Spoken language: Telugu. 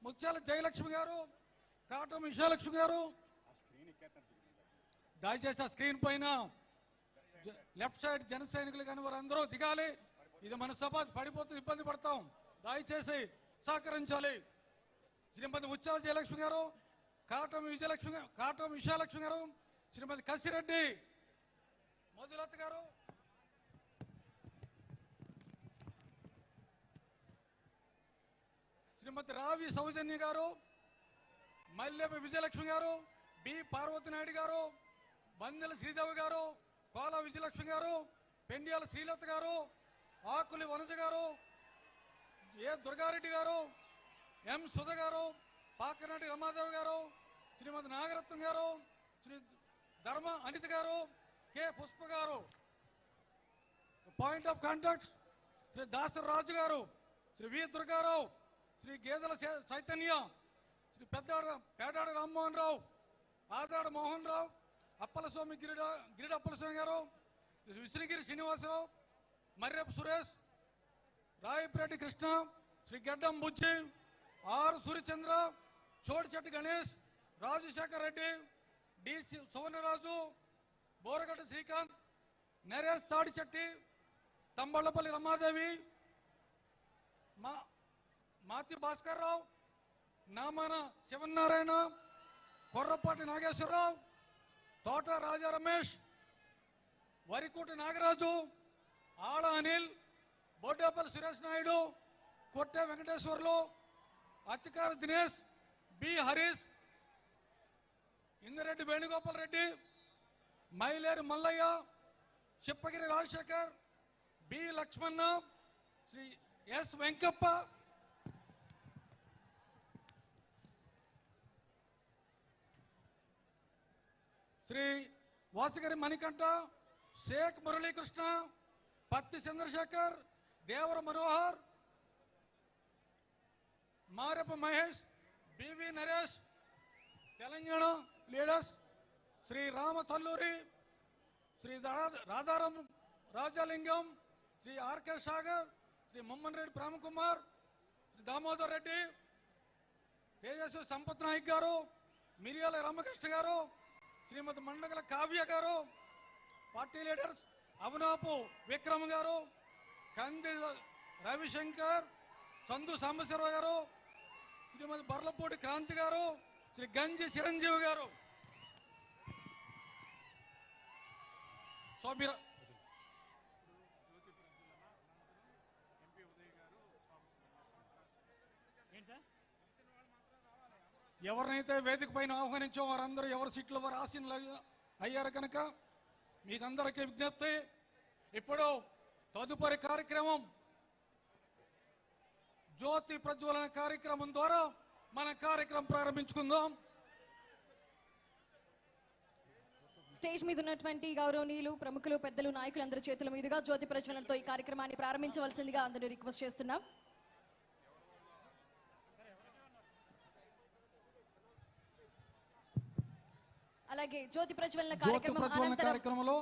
ముత్యాల జయలక్ష్మి గారు, కాటం విజయలక్ష్మి గారు, దయచేసి ఆ స్క్రీన్ పైన లెఫ్ట్ సైడ్ జన సైనికులు కానీ వారందరూ దిగాలి. ఇది మన సభ, పడిపోతూ ఇబ్బంది పడతాం. దయచేసి సహకరించాలి. శ్రీమతి ముత్యాల జయలక్ష్మి గారు, కాటం విజయలక్ష్మి గారు, శ్రీమతి కసిరెడ్డి మధులత గారు, శ్రీమతి రావి సౌజన్య గారు, మల్లెప విజయలక్ష్మి గారు, బి పార్వతి నాయుడు గారు, బందెల శ్రీదేవి గారు, కోల విజయలక్ష్మి గారు, పెండియాల శ్రీలత గారు, ఆకులి వనజ గారు, ఏ దుర్గారెడ్డి గారు, ఎం సుధ గారు, పాకనాటి రమాదేవి గారు, శ్రీమతి నాగరత్నం గారు, శ్రీ ధర్మ అనిత గారు, కె పుష్ప గారు. Point of contact Shri Dasaraju గారు, శ్రీ వి దుర్గారావు, శ్రీ గేదెల చైతన్య, శ్రీ పేడాడ రామ్మోహన్ రావు, ఆదాడ మోహన్ రావు, అప్పలస్వామి గిరిడ అప్పలస్వామి గారు, విశ్వగిరి శ్రీనివాసరావు, మర్రెపు సురేష్, రాయపరెడ్డి కృష్ణ, శ్రీ గడ్డం బుజ్జి, ఆర్ సూర్యచంద్ర, చోడిచెట్టి గణేష్, రాజశేఖర్ రెడ్డి, డి సువర్ణరాజు, బోరగడ్డ శ్రీకాంత్, నరేష్ తాడిచెట్టి, తంబళ్లపల్లి రమాదేవి, మాతి భాస్కర్ రావు, నామాన శివనారాయణ, కొర్రపాటి నాగేశ్వరరావు, తోట రాజా రమేష్, వరికోటి నాగరాజు, ఆడ అనిల్, బొడ్డేపల్లి సురేష్ నాయుడు, కొట్టె వెంకటేశ్వర్లు, అత్తికార దినేష్, బి హరీష్, ఇందిరెడ్డి వేణుగోపాల్ రెడ్డి, మైలేరు మల్లయ్య, చిప్పగిరి రాజశేఖర్, బి లక్ష్మణ, శ్రీ ఎస్ వెంకప్ప, శ్రీ వాసగిరి మణికంఠ, షేక్ మురళీకృష్ణ, పత్తి చంద్రశేఖర్, దేవర Manohar, Mareppa Mahesh, BV Naresh, Telangana leaders Shri Rama Talluri, Shri Radharam Rajalingam, Shri RK Sagar, Shri మొమ్మన్ Reddy Premkumar, Shri Damodar Reddy, Tejaswi Sampath Naik గారు, మిరియాల రామకృష్ణ గారు, శ్రీమతి మండగల కావ్య గారు, పార్టీ లీడర్స్ అవనాపు విక్రమ్ గారు, కంది రవిశంకర్, చందు సాంబశివరావు గారు, శ్రీమతి బర్లపూడి క్రాంతి గారు, శ్రీ గంజి చిరంజీవి గారు. సో మీరు ఎవరినైతే వేదిక పైన ఆహ్వానించో వారందరూ ఎవరి సీట్లు వారు ఆసీనులు అయ్యారు కనుక మీకందరికీ విజ్ఞప్తి. ఇప్పుడు తదుపరి కార్యక్రమం జ్యోతి ప్రజ్వలన కార్యక్రమం ద్వారా మన కార్యక్రమం ప్రారంభించుకుందాం. స్టేజ్ మీద ఉన్నటువంటి గౌరవనీయులు, ప్రముఖులు, పెద్దలు, నాయకులందరి చేతుల మీదుగా జ్యోతి ప్రజ్వలనతో ఈ కార్యక్రమాన్ని ప్రారంభించవలసిందిగా అందరూ రిక్వెస్ట్ చేస్తున్నాం. అలాగే జ్యోతి ప్రజ్వలన కార్యక్రమంలో